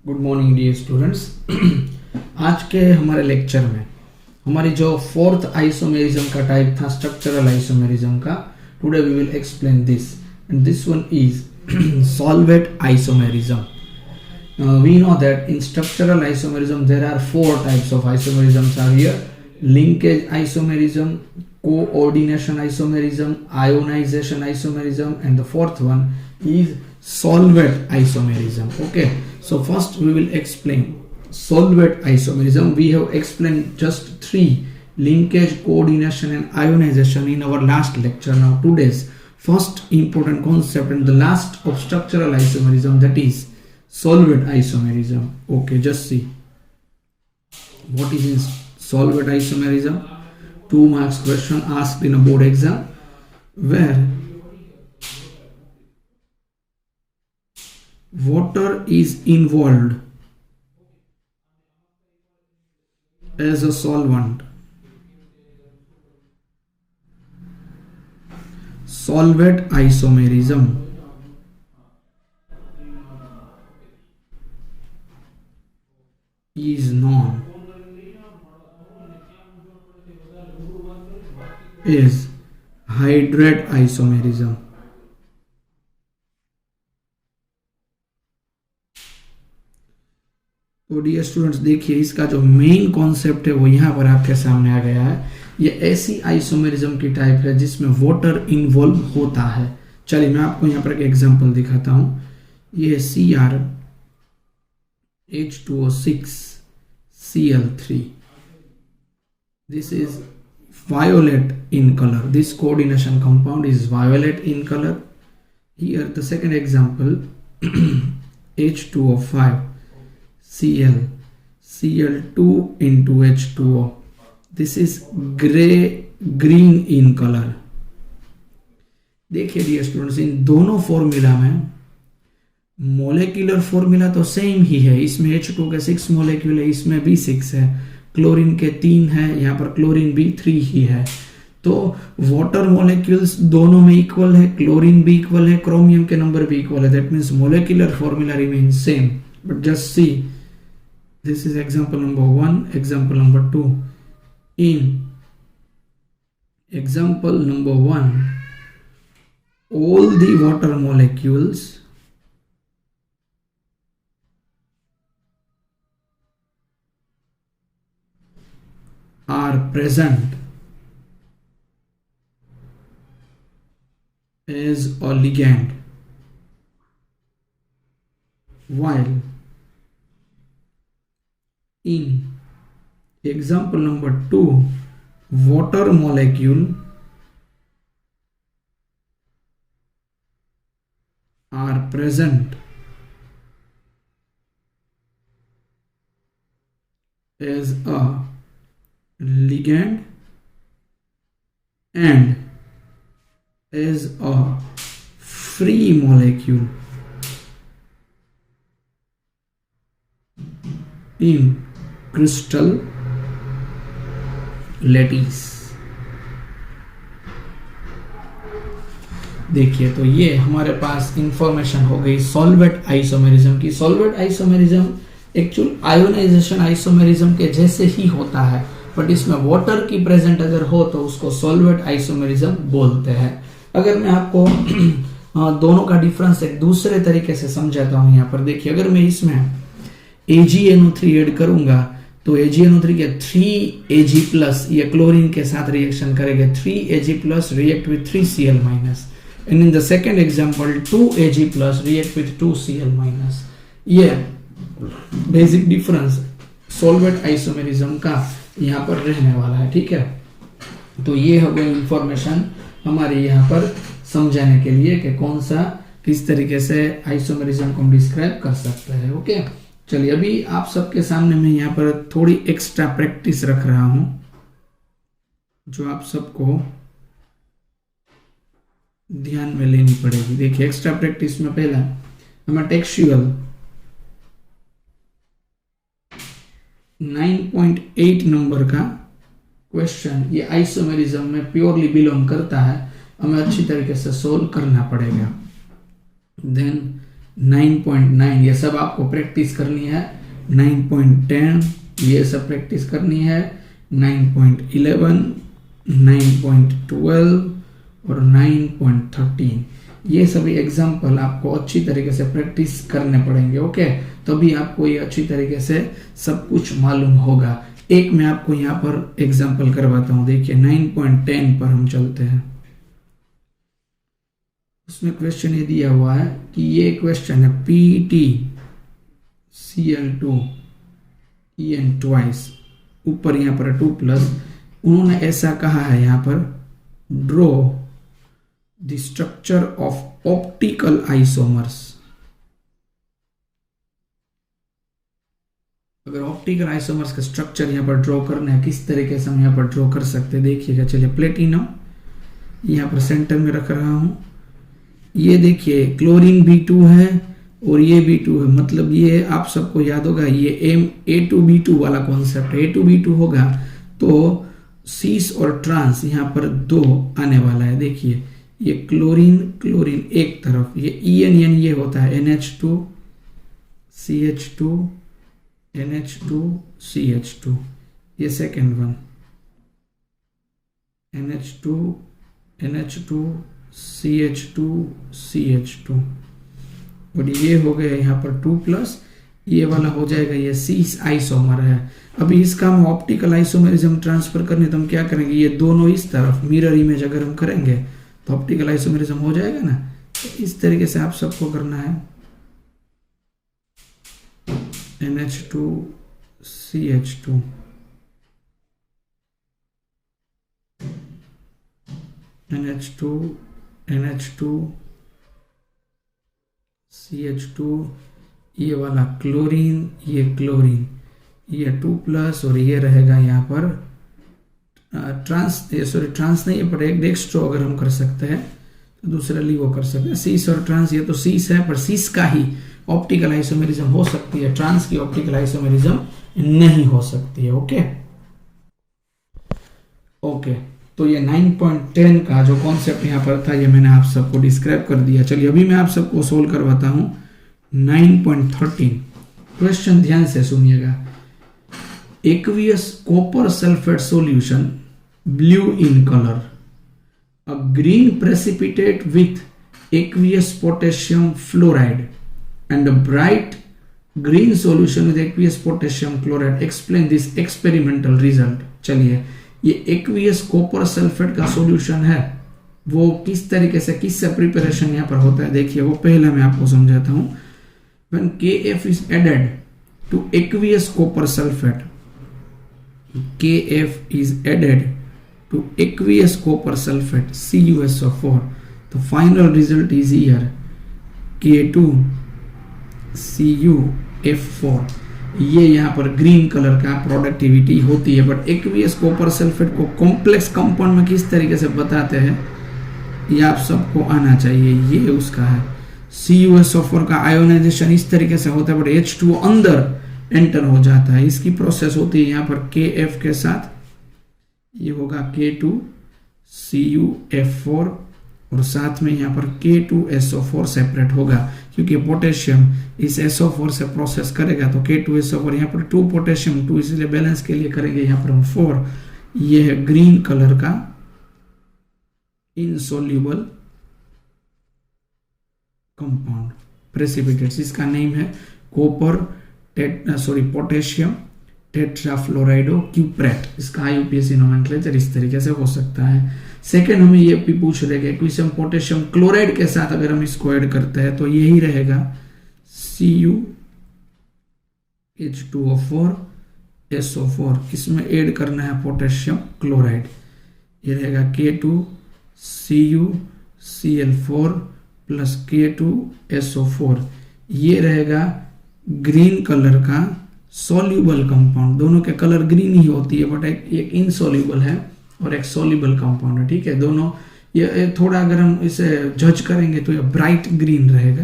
Good morning dear students. आज के हमारे लेक्चर में हमारी जो फोर्थ आइसोमेरिज्म का टाइप था स्ट्रक्चरल आइसोमेरिज्म का, today we will explain this and this one is solvate isomerism. We know that in structural isomerism there are four types of isomerisms are here: linkage isomerism, coordination isomerism, ionization isomerism, and the fourth one is solvate isomerism. Okay, so first we will explain solvate isomerism. We have explained just three: linkage, coordination, and ionization in our last lecture. Now today's first important concept and the last of structural isomerism, that is solvate isomerism. Okay, just see what is in solvate isomerism. 2 marks question asked in a board exam where water is involved as a solvent. Solvate isomerism is known as hydrate isomerism. तो dear students देखिए, इसका जो main concept है वो यहाँ पर आपके सामने आ गया है. ये ऐसी आइसोमेरिज्म की टाइप है जिसमें वाटर इन्वॉल्व होता है. चलिए मैं आपको यहाँ पर एक एग्जांपल दिखाता हूँ. ये Cr H2O6 Cl3. This is violet in color. This coordination compound is violet in color. Here the second example H2O5 Cl Cl2 into H2O. This is green in color. देखिए डियर स्टूडेंट्स, इन दोनों formula में molecular formula तो same ही है. इसमें H2 के 6 molecule है, इसमें भी 6 है. क्लोरीन के 3 है, यहाँ पर क्लोरीन भी 3 ही है. तो वाटर मोलेक्यूल्स दोनों में इक्वल है, क्लोरीन भी इक्वल है, क्रोमियम के नंबर भी इक्वल है. That means molecular formula remain same. But just see, this is example number 1, example number 2. In example number 1, all the water molecules are present as a ligand, while in example number 2, water molecule are present as a ligand and as a free molecule in crystal lattice. देखिए, तो ये हमारे पास information हो गई solvate isomerism की. Solvate isomerism actual ionisation isomerism के जैसे ही होता है, बट इसमें वाटर की प्रेजेंट अगर हो तो उसको सॉल्वेट आइसोमेरिज्म बोलते हैं. अगर मैं आपको दोनों का डिफरेंस एक दूसरे तरीके से समझाता हूं, यहाँ पर देखिए, अगर मैं इसमें AgNO3 ऐड करूंगा तो AgNO3 के 3Ag+ ये क्लोरीन के साथ रिएक्शन करेंगे. 3Ag+ react with 3Cl-, and in the second example 2Ag+ react with 2Cl-. ये बेसिक डिफरेंस सॉल्वेट आइसोमेरिज्म का यहाँ पर रहने वाला है. ठीक है, तो ये हो गई इंफॉर्मेशन हमारे यहाँ पर समझाने के लिए कि कौन सा किस तरीके से आइसोमेरिज्म को हम डिस्क्राइब कर सकते हैं. ओके, चलिए अभी आप सबके सामने मैं यहाँ पर थोड़ी एक्स्ट्रा प्रैक्टिस रख रहा हूं जो आप सबको ध्यान में लेनी पड़ेगी. देखिए, एक्स्ट्रा प्रैक्टिस में पहला हमें टेक्सचुअल 9.8 नंबर का क्वेश्चन, ये आइसोमेरिज्म में प्योरली बिलोंग करता है, हमें अच्छी तरीके से सोल्व करना पड़ेगा. देन 9.9 ये सब आपको प्रैक्टिस करनी है। 9.10 ये सब प्रैक्टिस करनी है। 9.11, 9.12 और 9.13 ये सभी एग्जाम्पल आपको अच्छी तरीके से प्रैक्टिस करने पड़ेंगे। ओके, तभी आपको ये अच्छी तरीके से सब कुछ मालूम होगा। एक मैं आपको यहाँ पर एग्जाम्पल करवाता हूँ। देखिए 9.10 पर हम चलते हैं। उसमें क्वेश्चन ये दिया हुआ है कि ये क्वेश्चन है PtCl2 En ट्वाइस, ऊपर यहाँ पर 2+। उन्होंने ऐसा कहा है यहाँ पर draw the structure of optical isomers. अगर ऑप्टिकल आइसोमर्स का स्ट्रक्चर यहाँ पर ड्रॉ करना है, किस तरीके से हम यहाँ पर ड्रॉ कर सकते हैं देखिएगा। चलिए प्लेटिनम यहाँ पर सेंटर में रख रहा हूं। ये देखिए क्लोरीन B2 है और ये B2 है, मतलब ये आप सबको याद होगा ये A2B2 वाला कॉन्सेप्ट है। A2B2 होगा तो सीस और ट्रांस यहाँ पर 2 आने वाला है। देखिए ये क्लोरीन क्लोरीन एक तरफ, ये EN ये होता है NH2 CH2 NH2 CH2, ये second one NH2 NH2 CH2 CH2, और ये हो गया यहाँ पर 2+, ये वाला हो जाएगा ये सीस आइसोमर है। अभी इसका हम ऑप्टिकल आइसोमेरिज्म ट्रांसफर करने तो हम क्या करेंगे, ये दोनों इस तरफ मिरर इमेज अगर हम करेंगे तो ऑप्टिकल आइसोमेरिज्म हो जाएगा ना। तो इस तरीके से आप सबको करना है। NH2 CH2 NH2 NH2 CH2, ये वाला क्लोरीन ये क्लोरीन, ये 2+ और ये रहेगा यहाँ पर ट्रांस नहीं पर एक डेक्स्ट्रो अगर हम कर सकते हैं तो दूसरा लीवो कर सकते हैं। सीस और ट्रांस, ये तो सीस है पर सीस का ही ऑप्टिकल आइसोमेरिज्म हो सकती है, ट्रांस की ऑप्टिकल आइसोमेरिज्म नहीं हो सकती है। ओके, तो ये 9.10 का जो कॉन्सेप्ट यहाँ पर था ये मैंने आप सबको डिस्क्राइब कर दिया। चलिए अभी मैं आप सबको सोल्व करवाता हूँ 9.13। क्वेश्चन ध्यान से सुनिएगा। Aqueous copper sulphate solution blue in colour, a green precipitate with aqueous potassium fluoride and a bright green solution with aqueous potassium chloride. Explain this experimental result. चलिए ये एक्वियस कॉपर सल्फेट का solution है, वो किस तरीके से किससे preparation यहाँ पर होता है देखिए। वो पहले मैं आपको समझाता हूँ। When KF is added to aqueous copper sulfate, KF is added to aqueous copper sulfate CuSO4, the final result is here K2 CuF4। ये यहाँ पर ग्रीन कलर का प्रोडक्टिविटी होती है। बट एक्वियस कॉपर सल्फेट को कॉम्प्लेक्स कंपाउंड में किस तरीके से बताते हैं ये आप सबको आना चाहिए। ये उसका है CuSO4 का आयोनाइजेशन इस तरीके से होता है, बट H2 अंदर एंटर हो जाता है। इसकी प्रोसेस होती है यहाँ पर KF के साथ, ये होगा K2 CuF4 और साथ में यहाँ पर K2SO4 सेपरेट होगा, क्योंकि पोटेशियम इस SO4 से प्रोसेस करेगा तो K2SO4 यहाँ पर 2 पोटेशियम 2, इसलिए बैलेंस के लिए करेंगे यहाँ पर हम 4। ये है ग्रीन कलर का इनसोल्यूबल कंपाउंड प्रेसिपिटेट्स, इसका नेम है कॉपर पोटेशियम टेट्राफ्लोराइडो क्यूप्रेट। इसका IUPAC नोमेनक्लेचर इस तरीके से हो सकता है। सेकेंड हमें ये भी पूछ रहे हैं कि पोटेशियम क्लोराइड के साथ अगर हम इसको ऐड करते हैं तो यही रहेगा CuH2O4 SO4, इसमें ऐड करना है पोटेशियम क्लोराइड, ये रहेगा K2CuCl4 प्लस K2SO4। ये रहेगा ग्रीन कलर का सॉल्यूबल कंपाउंड, दोनों के कलर ग्रीन ही होती है, बट एक इनसॉल्यूबल है और एक सॉल्यूबल कंपाउंड है। ठीक है, दोनों ये थोड़ा अगर हम इसे जज करेंगे तो ये ब्राइट ग्रीन रहेगा।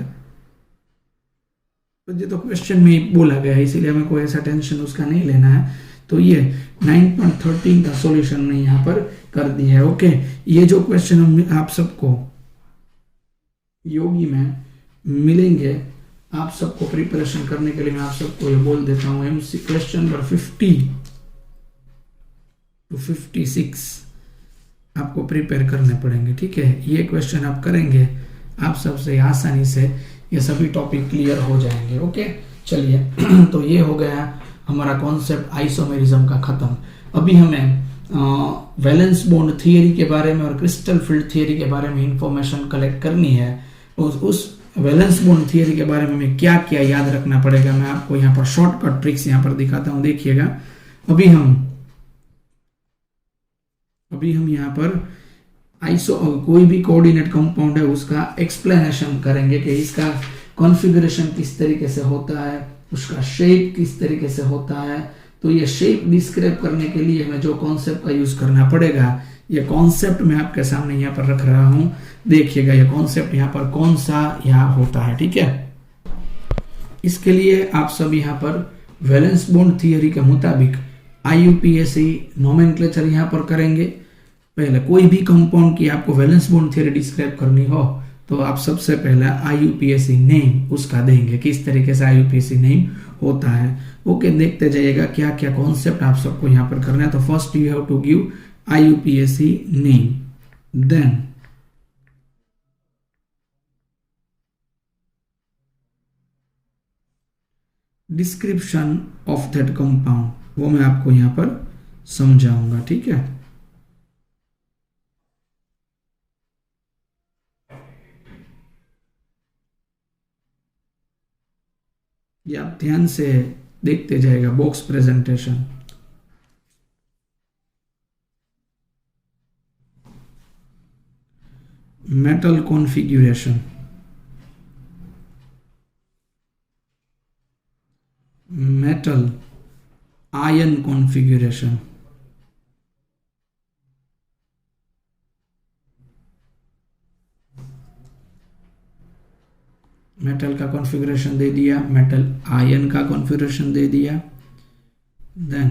तो ये तो क्वेश्चन में बोला गया है, इसीलिए हमें कोई ऐसा टेंशन उसका नहीं लेना है। तो ये 9.13 का सॉल्यूशन मैंने यहाँ पर कर दिया है। ओके, ये जो क्वेश्चन हम आप सबको योगी में मिलेंगे आप सबको प्रिपरेशन करने के लिए मैं आप सबको ये बोल देता हूँ, एमसी क्वेश्चन नंबर 50 to 56 आपको प्रिपेयर करने पड़ेंगे, ठीक है। ये क्वेश्चन आप करेंगे, आप सबसे आसानी से ये सभी टॉपिक क्लियर हो जाएंगे। ओके, चलिए तो ये हो गया हमारा कॉन्सेप्ट आइसोमेरिज्म का खत्म। अभी हमें वैलेंस बॉन्ड थियरी के बारे में और क्रिस्टल फील्ड थियरी के बारे में इंफॉर्मेशन कलेक्ट करनी है। उस वैलेंस बॉन्ड थियरी के बारे में हमें क्या क्या याद रखना पड़ेगा, मैं आपको यहाँ पर शॉर्टकट ट्रिक्स यहाँ पर दिखाता हूँ। देखिएगा, अभी हम यहाँ पर कोई भी कोऑर्डिनेट कंपाउंड है उसका एक्सप्लेनेशन करेंगे कि इसका कॉन्फ़िगरेशन किस तरीके से होता है, उसका शेप किस तरीके से होता है। तो ये शेप डिस्क्राइब करने के लिए हमें जो कॉन्सेप्ट का यूज करना पड़ेगा, ये कॉन्सेप्ट मैं आपके सामने यहाँ पर रख रहा हूँ। देखिएगा ये कॉन्सेप्ट यहाँ पर कौन सा यहाँ होता है, ठीक है। इसके लिए आप सब यहाँ पर वैलेंस बॉन्ड थियरी के मुताबिक IUPAC नोमेनक्लेचर यहाँ पर करेंगे। पहले कोई भी कंपाउंड की आपको वैलेंस बॉन्ड थियरी डिस्क्राइब करनी हो तो आप सबसे पहले IUPAC नेम उसका देंगे, किस तरीके से IUPAC नेम होता है। ओके, देखते जाइएगा क्या क्या कॉन्सेप्ट आप सबको यहाँ पर करना है। तो first you have to give IUPAC name, then description of that compound, वो मैं आपको यहाँ पर समझाऊंगा, ठीक है। ये आप ध्यान से देखते जाएगा box presentation. Metal configuration, metal ion configuration, metal का कॉन्फ़िगरेशन दे दिया, मेटल आयन का कॉन्फ़िगरेशन दे दिया, देन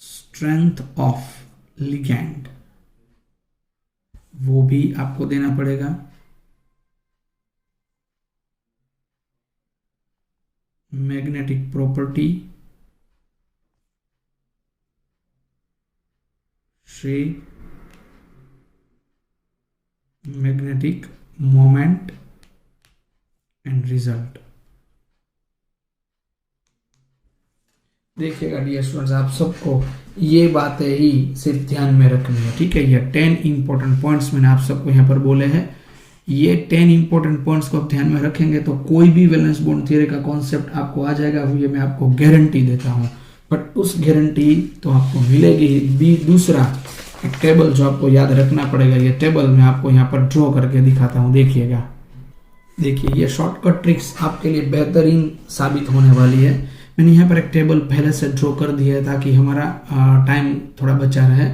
स्ट्रेंथ ऑफ लिगैंड वो भी आपको देना पड़ेगा, magnetic property, shape, magnetic moment and result. देखिएगा डियर स्टूडेंट्स, आप सबको ये बातें ही सिर्फ ध्यान में रखनी है, ठीक है। ये 10 इंपॉर्टेंट पॉइंट्स मैंने आप सबको यहाँ पर बोले हैं। ये 10 इंपॉर्टेंट पॉइंट्स को आप ध्यान में रखेंगे तो कोई भी वैलेंस बॉन्ड थ्योरी का कॉन्सेप्ट आपको आ जाएगा, ये मैं आपको गारंटी देता हूँ। बट उस गारंटी तो आपको मिलेगी भी। दूसरा एक टेबल जो आपको याद रखना पड़ेगा, ये टेबल मैं आपको यहाँ पर ड्रॉ करके दिखाता हूँ। देखिएगा, देखिए ये शॉर्टकट ट्रिक्स आपके लिए बेहतरीन साबित होने वाली है। मैंने यहाँ पर एक टेबल पहले से ड्रॉ कर दिया है ताकि हमारा टाइम थोड़ा बचा रहे।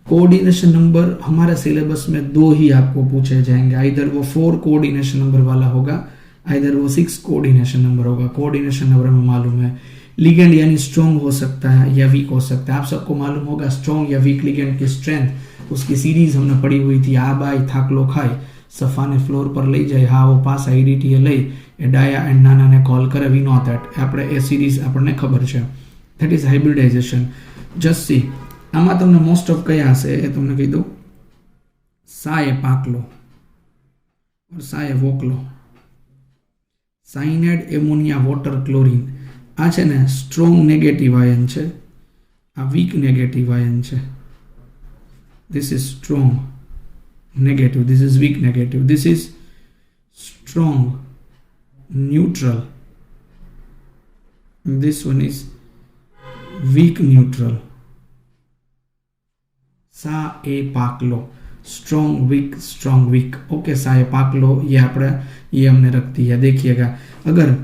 कोऑर्डिनेशन नंबर हमारे सिलेबस में 2 ही आपको पूछे जाएंगे, आइदर वो 4 कोऑर्डिनेशन नंबर वाला होगा, आइदर वो 6 कोऑर्डिनेशन नंबर होगा। कोऑर्डिनेशन नंबर में मालूम है लिगेंड यानी स्ट्रॉन्ग हो सकता है या वीक हो सकता है। आप सबको मालूम होगा स्ट्रॉन्ग या वीक लिगेंड की स्ट्रेंथ, उसकी सीरीज हमने पढ़ी हुई थी। आ बाई थाकलो खाई सफाने फ्लोर पर लई जाए, હા वो પાસ આઈડીટીએ લઈ એ ડાયા એન્ડ નાનાને કોલ કરે, વી નો ધેટ આપણે એ સિરીઝ આપણને ખબર છે। That is hybridisation. Just C આમાં તમને મોસ્ટ ઓફ કયા હશે એ તમને કહી દઉં। સાએ પાકલો और સાએ વોકલો, સાઇનાઇડ એમોનિયા વોટર ક્લોરીન। આ છે ને સ્ટ્રોંગ નેગેટિવ આયન છે, આ વીક નેગેટિવ આયન છે। This is strong negative, this is weak negative, this is strong neutral, this one is weak neutral। सा ए पाकलो strong weak ओके। सा ए पाकलो ये अपने ये हमने रख दिया। देखिएगा अगर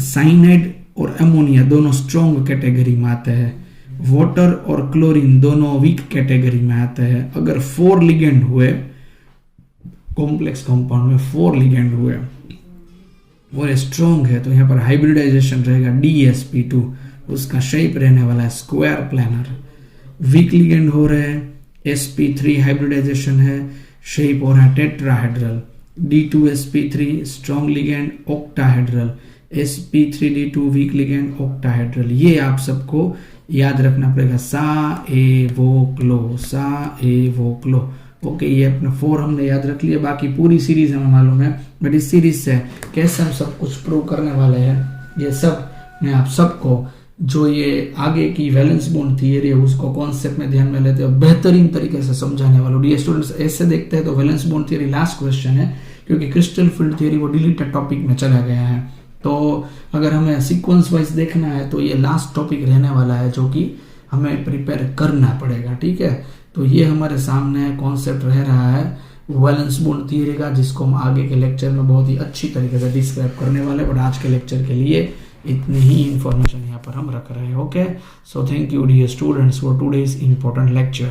साइनाइड और अमोनिया दोनों स्ट्रॉन्ग कैटेगरी में आते हैं, वाटर और क्लोरीन दोनों वीक कैटेगरी में आते हैं, अगर 4 लिगेंड हुए कॉम्प्लेक्स कंपाउंड में 4 लिगेंड हुए और स्ट्रॉन्ग है तो यहाँ पर हाइब्रिडाइजेशन रहेगा DsP2, उसका शेप रहने वाला है स्क्वायर प्लानर। वीक लिगेंड हो रहे हैं sp3 हाइब्रिडाइजेशन है, शेप हो रहा है tetrahedral. D2sp3 strong ligand octahedral, sp3d2 week ligand octahedral. ये आप सबको याद रखना पड़ेगा, सा ए वो क्लो, सा ए वो क्लो। ओके, ये अपना 4 हमने याद रख लिया, बाकी पूरी सीरीज हमें मालूम है, बट इस सीरीज से कैसे हम सब कुछ प्रूव करने वाले हैं ये सब मैं आप सबको, जो ये आगे की वैलेंस बॉन्ड थियरी है उसको कॉन्सेप्ट में ध्यान में लेते हैं, बेहतरीन तरीके से समझाने वाला। डियर स्टूडेंट्स, ऐसे देखते हैं तो valence bond theory last question है, क्योंकि क्रिस्टल फील्ड थियरी वो डिलीटेड टॉपिक में चला गया है। तो अगर हमें सीक्वेंस वाइज देखना है तो ये लास्ट टॉपिक रहने वाला है, जो कि हमें प्रिपेयर करना पड़ेगा। ठीक है, तो ये हमारे सामने कॉन्सेप्ट रह रहा है वैलेंस बॉन्ड थियरी का, जिसको हम आगे के लेक्चर में बहुत ही अच्छी तरीके से डिस्क्राइब करने वाले, बट आज के लेक्चर के लिए इतनी ही इंफॉर्मेशन यहाँ पर हम रख रहे हैं। Okay, so thank you dear students for today's important lecture.